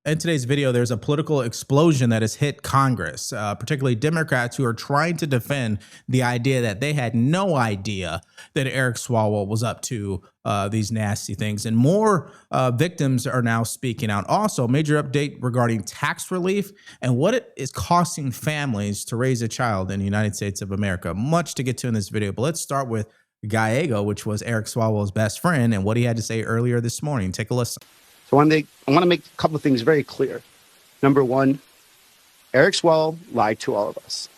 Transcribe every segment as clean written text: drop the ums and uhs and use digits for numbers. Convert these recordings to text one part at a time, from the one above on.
In today's video, there's a political explosion that has hit Congress, particularly Democrats who are trying to defend the idea that they had no idea that Eric Swalwell was up to these nasty things. And more victims are now speaking out. Also, major update regarding tax relief and what it is costing families to raise a child in the United States of America. Much to get to in this video, but let's start with Gallego, which was Eric Swalwell's best friend, and what he had to say earlier this morning. Take a listen. So I want to make a couple of things very clear. Number one, Eric Swalwell lied to all of us.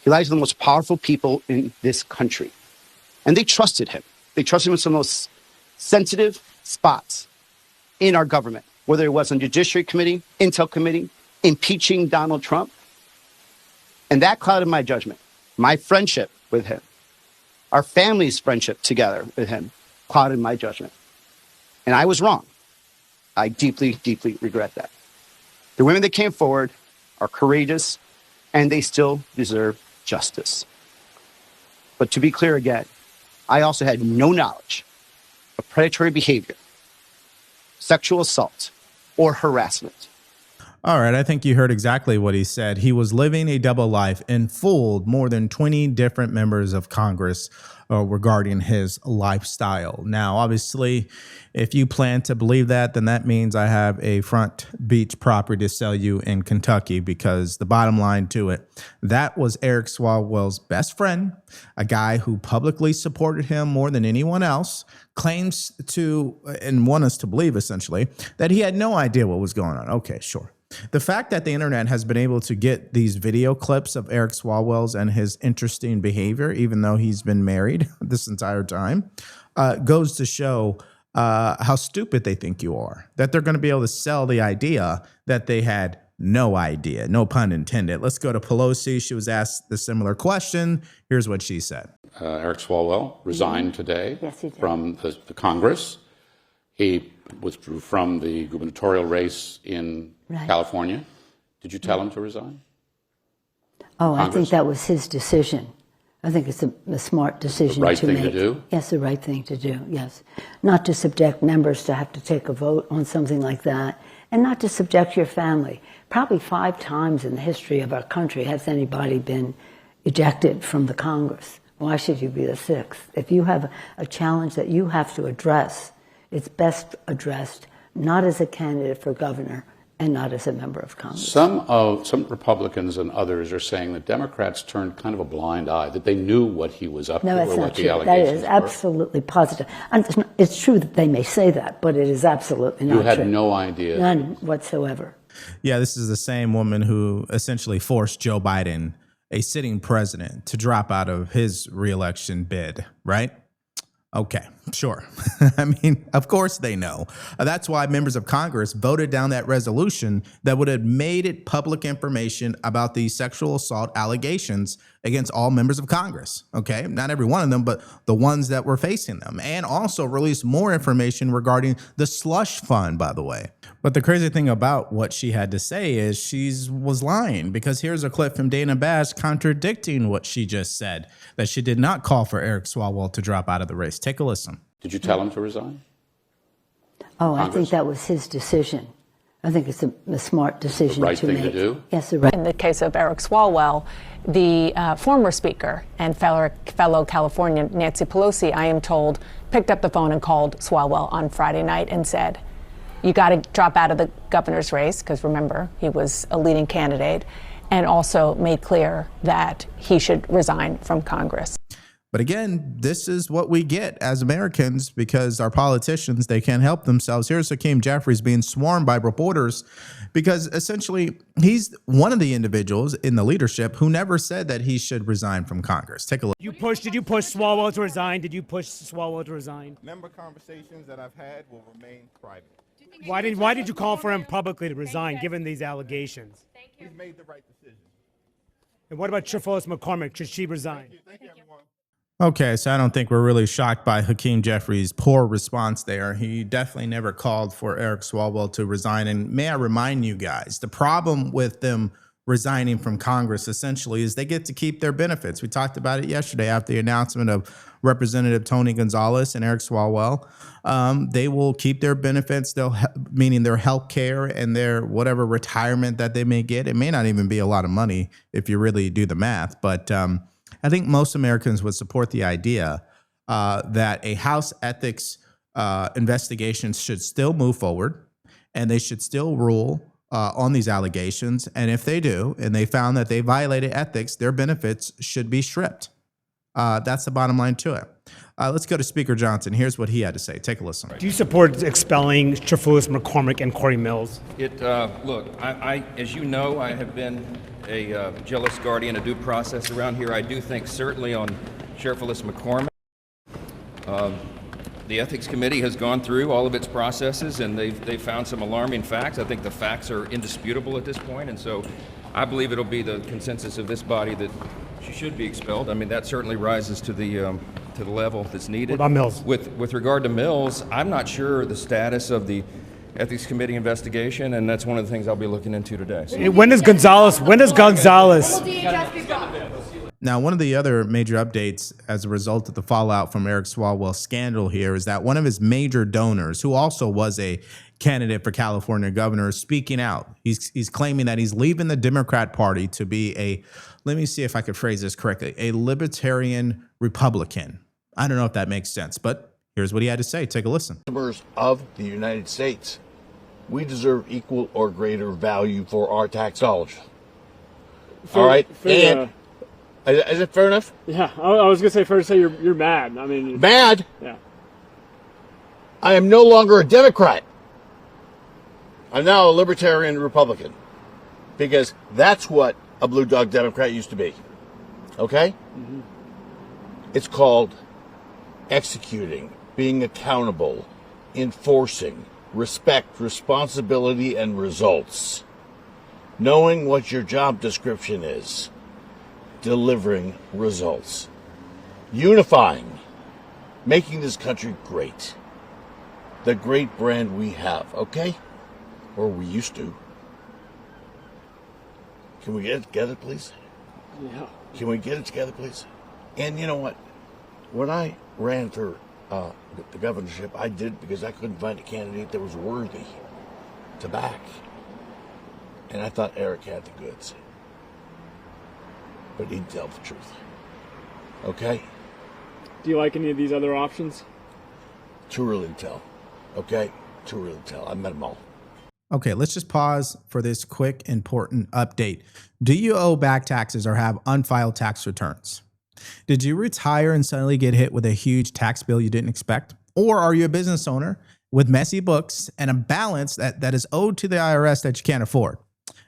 He lied to the most powerful people in this country. And they trusted him. They trusted him in some of the most sensitive spots in our government, whether it was on Judiciary Committee, Intel Committee, impeaching Donald Trump. And that clouded my judgment. My friendship with him, our family's friendship together with him, clouded my judgment. And I was wrong. I deeply, deeply regret that. The women that came forward are courageous, and they still deserve justice. But to be clear again, I also had no knowledge of predatory behavior, sexual assault, or harassment. All right, I think you heard exactly what he said. He was living a double life and fooled more than 20 different members of Congress regarding his lifestyle. Now, obviously, if you plan to believe that, then that means I have a front beach property to sell you in Kentucky, because the bottom line to it, that was Eric Swalwell's best friend, a guy who publicly supported him more than anyone else, claims to, and want us to believe essentially, that he had no idea what was going on. Okay, sure. The fact that the internet has been able to get these video clips of Eric Swalwell's and his interesting behavior, even though he's been married this entire time, goes to show how stupid they think you are, that they're going to be able to sell the idea that they had no idea, no pun intended. Let's go to Pelosi. She was asked the similar question. Here's what she said. Eric Swalwell resigned today from the Congress. He withdrew from the gubernatorial race in California. Did you tell him to resign? Oh, Congress? I think that was his decision. I think it's a smart decision to make. The right thing to do? Yes, the right thing to do, yes. Not to subject members to have to take a vote on something like that, and not to subject your family. Probably 5 times in the history of our country has anybody been ejected from the Congress. Why should you be the 6th? If you have a challenge that you have to address, it's best addressed not as a candidate for governor and not as a member of Congress. Some Republicans and others are saying that Democrats turned kind of a blind eye, that they knew what he was up to or what the allegations were. That is absolutely positive. It's true that they may say that, but it is absolutely not true. You had no idea? None whatsoever. Yeah, this is the same woman who essentially forced Joe Biden, a sitting president, to drop out of his reelection bid, right? Okay, sure. I mean, of course they know. That's why members of Congress voted down that resolution that would have made it public information about the sexual assault allegations against all members of Congress. Okay, not every one of them, but the ones that were facing them, and also released more information regarding the slush fund, by the way. But the crazy thing about what she had to say is she was lying, because here's a clip from Dana Bash contradicting what she just said, that she did not call for Eric Swalwell to drop out of the race. Take a listen. Did you tell him to resign? Oh, Congress? I think that was his decision. I think it's a smart decision to make. The right thing to do? Yes, the right. In the case of Eric Swalwell, the former Speaker and fellow Californian Nancy Pelosi, I am told, picked up the phone and called Swalwell on Friday night and said, you got to drop out of the governor's race, because remember, he was a leading candidate, and also made clear that he should resign from Congress. But again, this is what we get as Americans, because our politicians, they can't help themselves. Here's Hakeem Jeffries being swarmed by reporters because essentially he's one of the individuals in the leadership who never said that he should resign from Congress. Take a look. Did you push Swalwell to resign? Did you push Swalwell to resign? Member conversations that I've had will remain private. Why did you call for him publicly to resign, given these allegations? He's made the right decision. And what about Trifolis McCormick? Should she resign? Thank you, everyone. Okay, so I don't think we're really shocked by Hakeem Jeffries' poor response there. He definitely never called for Eric Swalwell to resign. And may I remind you guys, the problem with them resigning from Congress essentially is they get to keep their benefits. We talked about it yesterday after the announcement of Representative Tony Gonzalez and Eric Swalwell. They will keep their benefits, meaning their health care and their whatever retirement that they may get. It may not even be a lot of money if you really do the math, but I think most Americans would support the idea that a House ethics investigation should still move forward and they should still rule on these allegations. And if they do, and they found that they violated ethics, their benefits should be stripped. That's the bottom line to it. Let's go to Speaker Johnson. Here's what he had to say. Take a listen. Do you support expelling Sheriff McCormick and Corey Mills? Look, I, as you know, I have been a jealous guardian of due process around here. I do think certainly on Sheriff McCormick, the Ethics Committee has gone through all of its processes, and they've found some alarming facts. I think the facts are indisputable at this point, and so I believe it'll be the consensus of this body that she should be expelled. I mean, that certainly rises to the level that's needed. What about Mills? With regard to Mills, I'm not sure the status of the Ethics Committee investigation, and that's one of the things I'll be looking into today. So. When does Gonzalez? Now, one of the other major updates as a result of the fallout from Eric Swalwell's scandal here is that one of his major donors, who also was a candidate for California governor, is speaking out. He's claiming that he's leaving the Democrat Party to be a, let me see if I could phrase this correctly, a libertarian Republican. I don't know if that makes sense, but here's what he had to say. Take a listen. Customers of the United States, we deserve equal or greater value for our tax dollars. All right? And is it fair enough? Yeah, I was gonna say fair to say you're mad. I mean, mad? Yeah. I am no longer a Democrat. I'm now a libertarian Republican, because that's what a blue dog Democrat used to be. Okay? Mm-hmm. It's called executing, being accountable, enforcing, respect, responsibility, and results. Knowing what your job description is. Delivering results. Unifying. Making this country great. The great brand we have, okay? Or we used to. Can we get it together, please? Yeah. Can we get it together, please? And you know what? When I ran for the governorship, I did because I couldn't find a candidate that was worthy to back. And I thought Eric had the goods. But he'd tell the truth. Okay? Do you like any of these other options? Too early to tell. Okay? Too early to tell. I met them all. Okay, let's just pause for this quick, important update. Do you owe back taxes or have unfiled tax returns? Did you retire and suddenly get hit with a huge tax bill you didn't expect? Or are you a business owner with messy books and a balance that is owed to the IRS that you can't afford?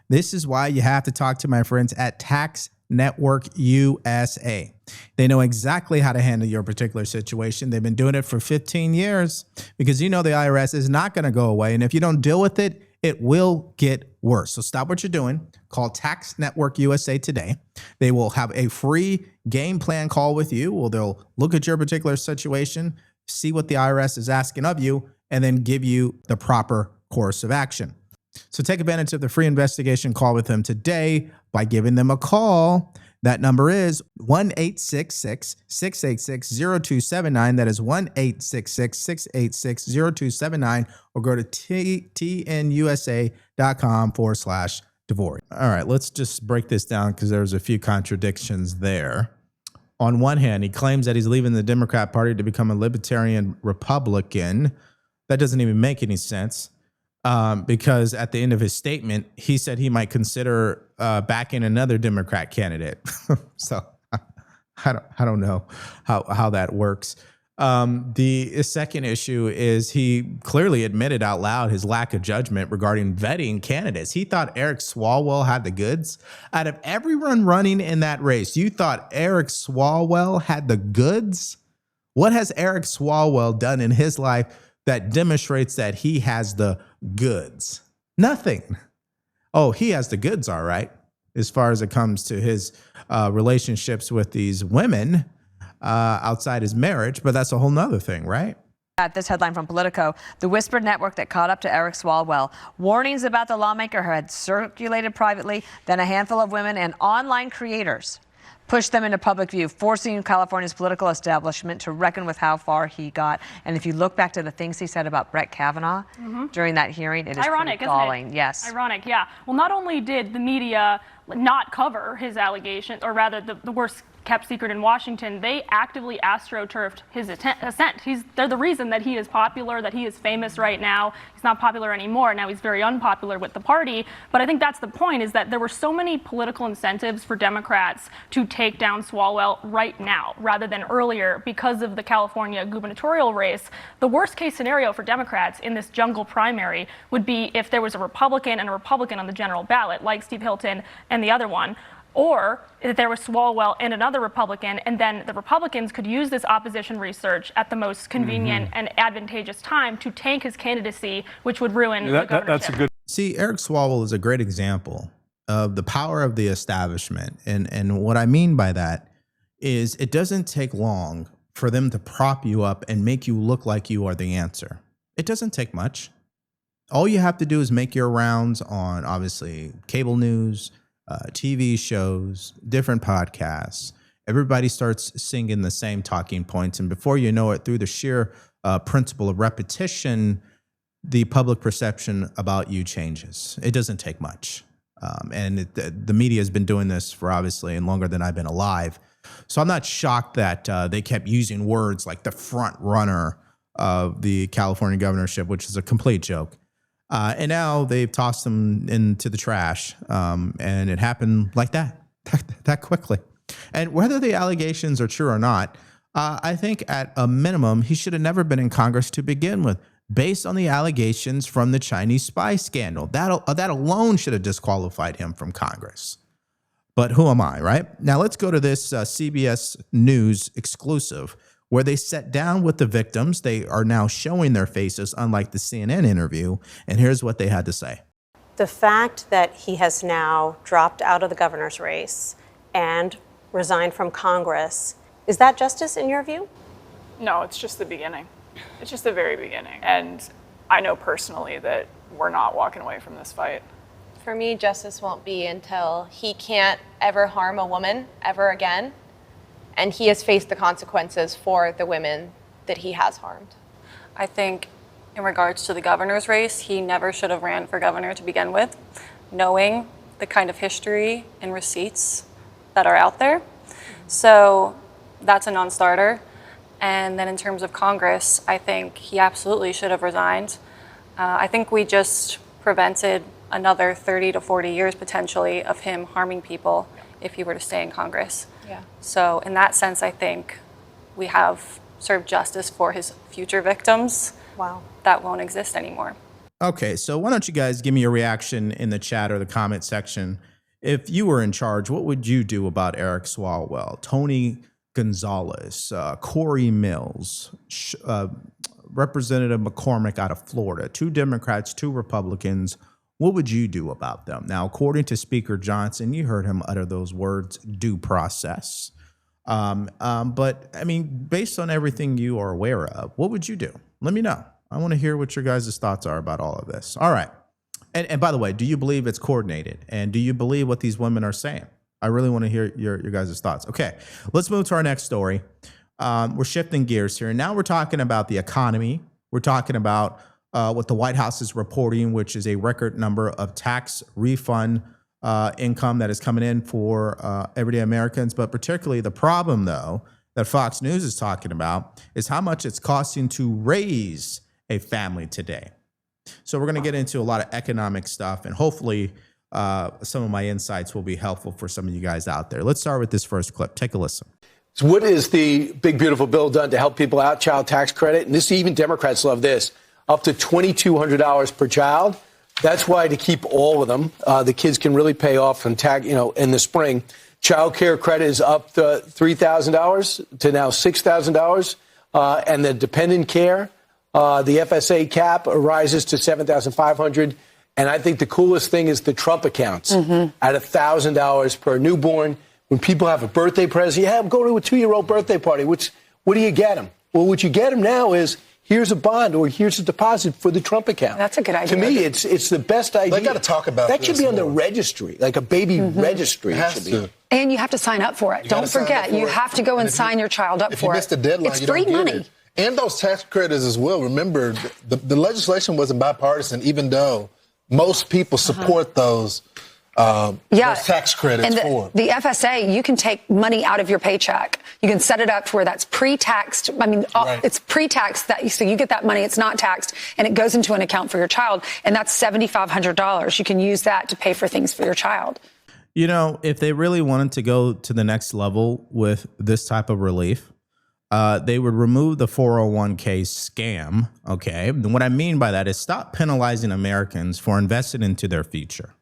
This is why you have to talk to my friends at Tax Network USA. They know exactly how to handle your particular situation. They've been doing it for 15 years because you know the IRS is not going to go away. And if you don't deal with it, it will get worse. So stop what you're doing. Call Tax Network USA today. They will have a free game plan call with you. Well, they'll look at your particular situation, see what the IRS is asking of you, and then give you the proper course of action. So take advantage of the free investigation call with them today by giving them a call. That number is 1-866-686-0279. That is 1-866-686-0279, or go to tnusa.com/Devore. All right, let's just break this down because there's a few contradictions there. On one hand, he claims that he's leaving the Democrat Party to become a libertarian Republican. That doesn't even make any sense. Because at the end of his statement, he said he might consider backing another Democrat candidate. So I don't know how that works. The second issue is he clearly admitted out loud his lack of judgment regarding vetting candidates. He thought Eric Swalwell had the goods. Out of everyone running in that race, you thought Eric Swalwell had the goods? What has Eric Swalwell done in his life that demonstrates that he has the goods? Nothing. Oh, he has the goods, all right, as far as it comes to his relationships with these women outside his marriage, but that's a whole nother thing, right? At this headline from Politico, the whispered network that caught up to Eric Swalwell. Warnings about the lawmaker had circulated privately, then a handful of women and online creators pushed them into public view, forcing California's political establishment to reckon with how far he got. And if you look back to the things he said about Brett Kavanaugh during that hearing, it is ironic, pretty galling. isn't it? Yes. Ironic, yeah. Well, not only did the media not cover his allegations, or rather the worst kept secret in Washington, they actively astroturfed his ascent. They're the reason that he is popular, that he is famous right now. He's not popular anymore. Now he's very unpopular with the party. But I think that's the point, is that there were so many political incentives for Democrats to take down Swalwell right now, rather than earlier, because of the California gubernatorial race. The worst case scenario for Democrats in this jungle primary would be if there was a Republican and a Republican on the general ballot, like Steve Hilton and the other one, or that there was Swalwell and another Republican, and then the Republicans could use this opposition research at the most convenient and advantageous time to tank his candidacy, which would ruin the governorship. That's a good. See, Eric Swalwell is a great example of the power of the establishment. And what I mean by that is it doesn't take long for them to prop you up and make you look like you are the answer. It doesn't take much. All you have to do is make your rounds on, obviously, cable news, TV shows, different podcasts. Everybody starts singing the same talking points. And before you know it, through the sheer principle of repetition, the public perception about you changes. It doesn't take much. The media has been doing this for obviously and longer than I've been alive. So I'm not shocked that they kept using words like the front runner of the California governorship, which is a complete joke. And now they've tossed him into the trash. And it happened like that quickly. And whether the allegations are true or not, I think at a minimum, he should have never been in Congress to begin with, based on the allegations from the Chinese spy scandal. That alone should have disqualified him from Congress. But who am I, right? Now let's go to this CBS News exclusive, where they sat down with the victims. They are now showing their faces, unlike the CNN interview. And here's what they had to say. The fact that he has now dropped out of the governor's race and resigned from Congress, is that justice in your view? No, it's just the beginning. It's just the very beginning. And I know personally that we're not walking away from this fight. For me, justice won't be until he can't ever harm a woman ever again. And he has faced the consequences for the women that he has harmed. I think in regards to the governor's race, he never should have ran for governor to begin with, knowing the kind of history and receipts that are out there. So that's a non-starter. And then in terms of Congress, I think he absolutely should have resigned. I think we just prevented another 30 to 40 years potentially of him harming people if he were to stay in Congress. Yeah. So in that sense, I think we have served justice for his future victims. Wow. That won't exist anymore. Okay, so why don't you guys give me your reaction in the chat or the comment section. If you were in charge, what would you do about Eric Swalwell, Tony Gonzalez, Corey Mills, Representative McCormick out of Florida, 2 Democrats, 2 Republicans? What would you do about them? Now, according to Speaker Johnson, you heard him utter those words, due process. But, I mean, based on everything you are aware of, what would you do? Let me know. I want to hear what your guys' thoughts are about all of this. All right. And by the way, do you believe it's coordinated? And do you believe what these women are saying? I really want to hear your guys' thoughts. Okay, let's move to our next story. We're shifting gears here. Now we're talking about the economy. We're talking about what the White House is reporting, which is a record number of tax refund income that is coming in for everyday Americans. But particularly the problem, though, that Fox News is talking about is how much it's costing to raise a family today. So we're going to get into a lot of economic stuff, and hopefully some of my insights will be helpful for some of you guys out there. Let's start with this first clip. Take a listen. So what is the big, beautiful bill done to help people out? Child tax credit. And this, even Democrats love this. Up to $2,200 per child. That's why, to keep all of them, the kids can really pay off in the spring. Child care credit is up to $3,000 to now $6,000. And the dependent care, the FSA cap rises to $7,500. And I think the coolest thing is the Trump accounts at $1,000 per newborn. When people have a birthday present, go to a 2-year-old birthday party. What do you get them? Well, what you get them now is here's a bond or here's a deposit for the Trump account. That's a good idea. To me, it's the best idea. They got to talk about that. Should be on the more. registry, like a baby registry. It has to. And you have to sign up for it. Don't forget, you have to go and sign your child up for it. If you missed the deadline, it's you free don't get money. it. And those tax credits as well. Remember, the legislation wasn't bipartisan, even though most people support those tax credits and the FSA, you can take money out of your paycheck. You can set it up to where that's pre-taxed. I mean, it's pre-taxed, so you get that money, it's not taxed, and it goes into an account for your child, and that's $7,500. You can use that to pay for things for your child. You know, if they really wanted to go to the next level with this type of relief, they would remove the 401k scam, okay? And what I mean by that is stop penalizing Americans for investing into their future.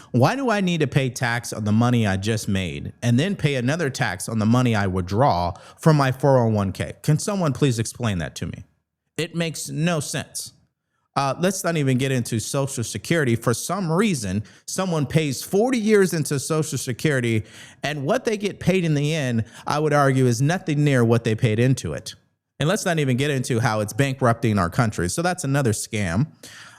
Why do I need to pay tax on the money I just made and then pay another tax on the money I withdraw from my 401k? Can someone please explain that to me? It makes no sense. Let's not even get into Social Security. For some reason, someone pays 40 years into Social Security, and what they get paid in the end, I would argue, is nothing near what they paid into it. And let's not even get into how it's bankrupting our country. So that's another scam.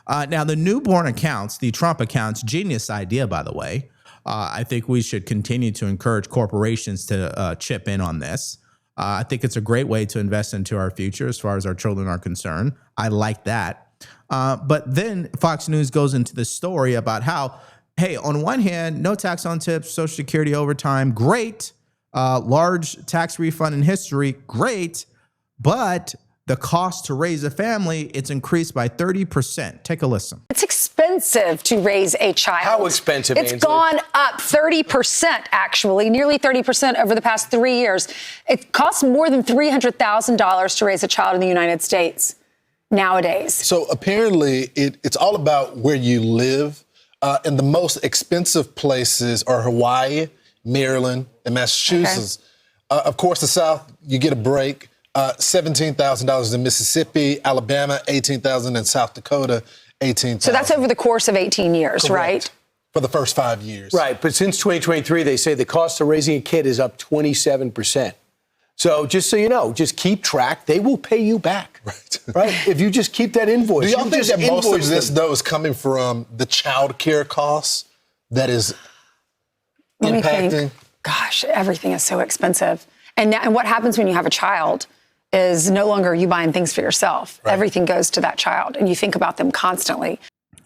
Now, the newborn accounts, the Trump accounts, genius idea, by the way. I think we should continue to encourage corporations to chip in on this. I think it's a great way to invest into our future as far as our children are concerned. I like that. But then Fox News goes into the story about how, hey, on one hand, no tax on tips, Social Security overtime, great. Large tax refund in history, great. But the cost to raise a family, it's increased by 30%. Take a listen. It's expensive to raise a child. How expensive, It's Ainsley? gone up 30%, actually, nearly 30% over the past 3 years. It costs more than $300,000 to raise a child in the United States nowadays. So apparently it's all about where you live. And the most expensive places are Hawaii, Maryland, and Massachusetts. Okay. Of course, the South, you get a break. $17,000 in Mississippi, Alabama, $18,000 in South Dakota, $18,000. So that's over the course of 18 years, Correct. right? For the first 5 years. Right. But since 2023, they say the cost of raising a kid is up 27%. So just so you know, just keep track. They will pay you back. Right. If you just keep that invoice. Do y'all think that most of this, them. though, is coming from the child care costs that is impacting? Gosh, everything is so expensive. And what happens when you have a child is no longer you buying things for yourself. Right. Everything goes to that child, and you think about them constantly.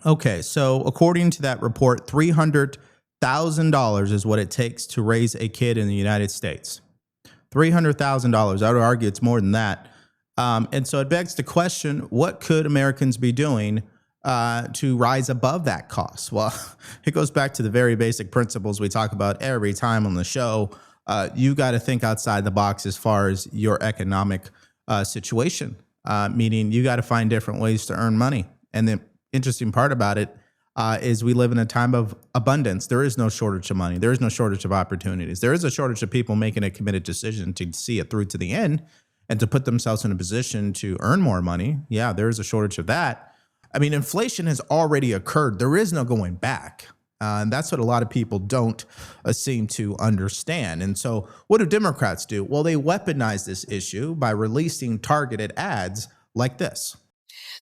Okay, so according to that report, $300,000 is what it takes to raise a kid in the United States. $300,000. I would argue it's more than that. And so it begs the question, what could Americans be doing to rise above that cost? Well, it goes back to the very basic principles we talk about every time on the show. You got to think outside the box as far as your economic situation, meaning you got to find different ways to earn money. And the interesting part about it is we live in a time of abundance. There is no shortage of money. There is no shortage of opportunities. There is a shortage of people making a committed decision to see it through to the end and to put themselves in a position to earn more money. Yeah, there is a shortage of that. I mean, inflation has already occurred. There is no going back. And that's what a lot of people don't seem to understand. And so what do Democrats do? Well, they weaponize this issue by releasing targeted ads like this.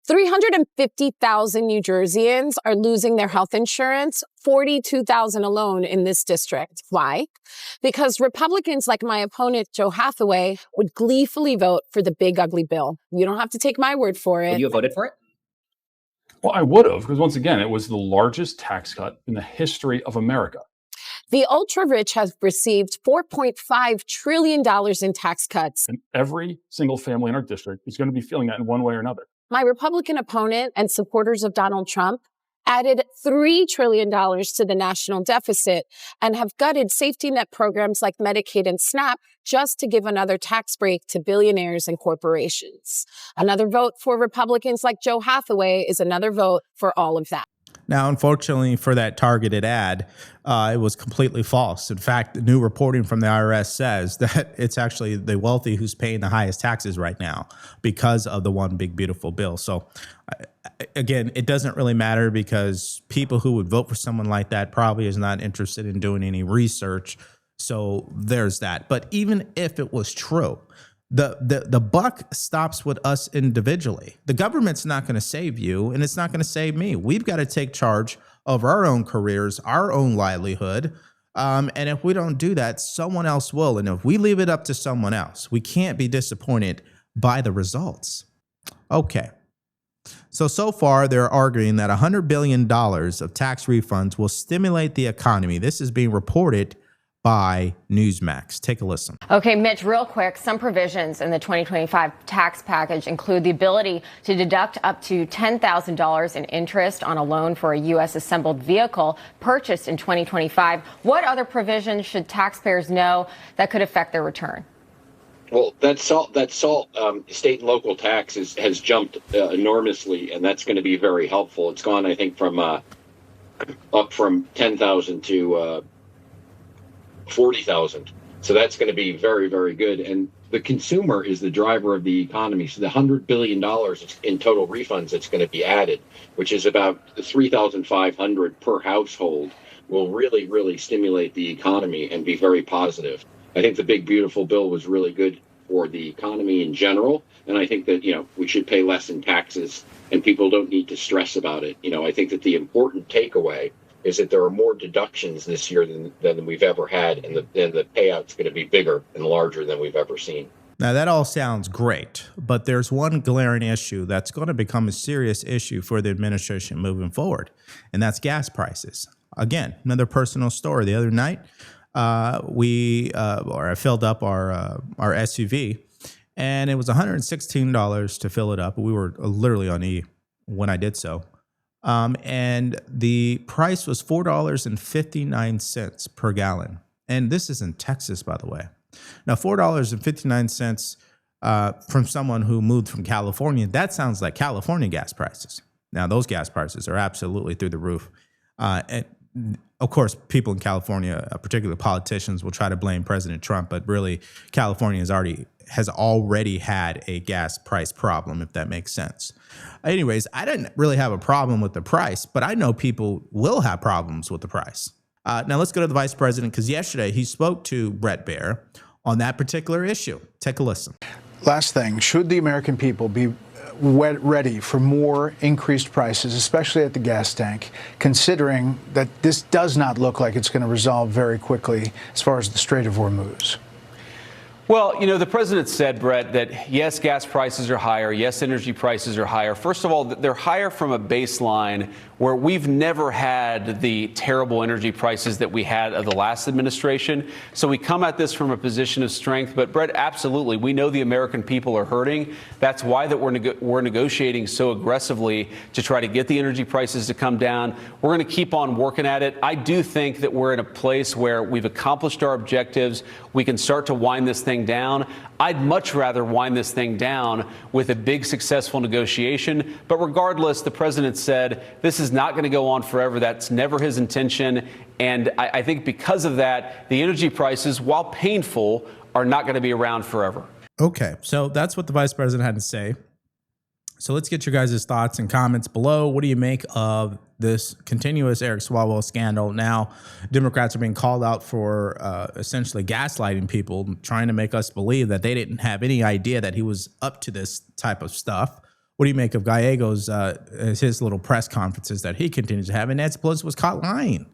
350,000 New Jerseyans are losing their health insurance, 42,000 alone in this district. Why? Because Republicans like my opponent, Joe Hathaway, would gleefully vote for the big ugly bill. You don't have to take my word for it. Would you have voted for it? Well, I would have, because once again, it was the largest tax cut in the history of America. The ultra-rich have received $4.5 trillion in tax cuts. And every single family in our district is going to be feeling that in one way or another. My Republican opponent and supporters of Donald Trump added $3 trillion to the national deficit and have gutted safety net programs like Medicaid and SNAP just to give another tax break to billionaires and corporations. Another vote for Republicans like Joe Hathaway is another vote for all of that. Now, unfortunately for that targeted ad, it was completely false. In fact, the new reporting from the IRS says that it's actually the wealthy who's paying the highest taxes right now because of the one big, beautiful bill. So, again, it doesn't really matter because people who would vote for someone like that probably is not interested in doing any research. So there's that. But even if it was true, The buck stops with us individually. The government's not going to save you, and it's not going to save me. We've got to take charge of our own careers, our own livelihood. And if we don't do that, someone else will. And if we leave it up to someone else, we can't be disappointed by the results. Okay. So far, they're arguing that $100 billion of tax refunds will stimulate the economy. This is being reported by Newsmax. Take a listen. Okay, Mitch, real quick, some provisions in the 2025 tax package include the ability to deduct up to $10,000 in interest on a loan for a U.S. assembled vehicle purchased in 2025. What other provisions should taxpayers know that could affect their return? Well, that salt state and local taxes has jumped enormously, and that's going to be very helpful. It's gone, I think, from up from 10,000 to 40,000. So that's going to be very, very good. And the consumer is the driver of the economy. So the $100 billion in total refunds that's going to be added, which is about $3,500 per household, will really, really stimulate the economy and be very positive. I think the big, beautiful bill was really good for the economy in general. And I think that, we should pay less in taxes and people don't need to stress about it. I think that the important takeaway is that there are more deductions this year than we've ever had, and the payout's going to be bigger and larger than we've ever seen. Now, that all sounds great, but there's one glaring issue that's going to become a serious issue for the administration moving forward, and that's gas prices. Again, another personal story. The other night, I filled up our SUV, and it was $116 to fill it up. We were literally on E when I did so. And the price was $4.59 per gallon. And this is in Texas, by the way. Now, $4.59 from someone who moved from California, that sounds like California gas prices. Now, those gas prices are absolutely through the roof. And of course, people in California, particularly politicians, will try to blame President Trump, but really, California has already had a gas price problem, if that makes sense. Anyways, I didn't really have a problem with the price, but I know people will have problems with the price. Now let's go to the vice president, because yesterday he spoke to Bret Baier on that particular issue. Take a listen. Last thing, should the American people be ready for more increased prices, especially at the gas tank, considering that this does not look like it's going to resolve very quickly as far as the Strait of Hormuz? Well, the president said, Brett, that yes, gas prices are higher. Yes, energy prices are higher. First of all, they're higher from a baseline where we've never had the terrible energy prices that we had of the last administration. So we come at this from a position of strength. But, Brett, absolutely, we know the American people are hurting. That's why that we're negotiating so aggressively to try to get the energy prices to come down. We're going to keep on working at it. I do think that we're in a place where we've accomplished our objectives. We can start to wind this thing down. I'd much rather wind this thing down with a big successful negotiation. But regardless, the president said this is not going to go on forever. That's never his intention. And I think because of that, the energy prices, while painful, are not going to be around forever. Okay, so that's what the vice president had to say. So let's get your guys' thoughts and comments below. What do you make of this continuous Eric Swalwell scandal? Now, Democrats are being called out for essentially gaslighting people, trying to make us believe that they didn't have any idea that he was up to this type of stuff. What do you make of Gallego's his little press conferences that he continues to have? And Nancy Pelosi was caught lying.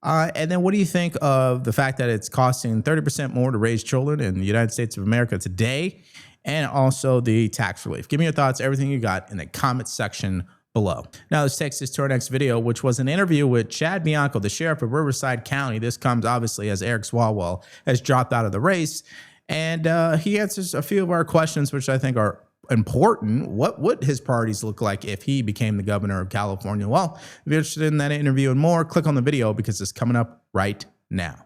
And then what do you think of the fact that it's costing 30% more to raise children in the United States of America today? And also the tax relief. Give me your thoughts, everything you got in the comment section below. Now let's take this to our next video, which was an interview with Chad Bianco, the sheriff of Riverside County. This comes obviously as Eric Swalwell has dropped out of the race. And he answers a few of our questions, which I think are important. What would his priorities look like if he became the governor of California? Well, if you're interested in that interview and more, click on the video because it's coming up right now.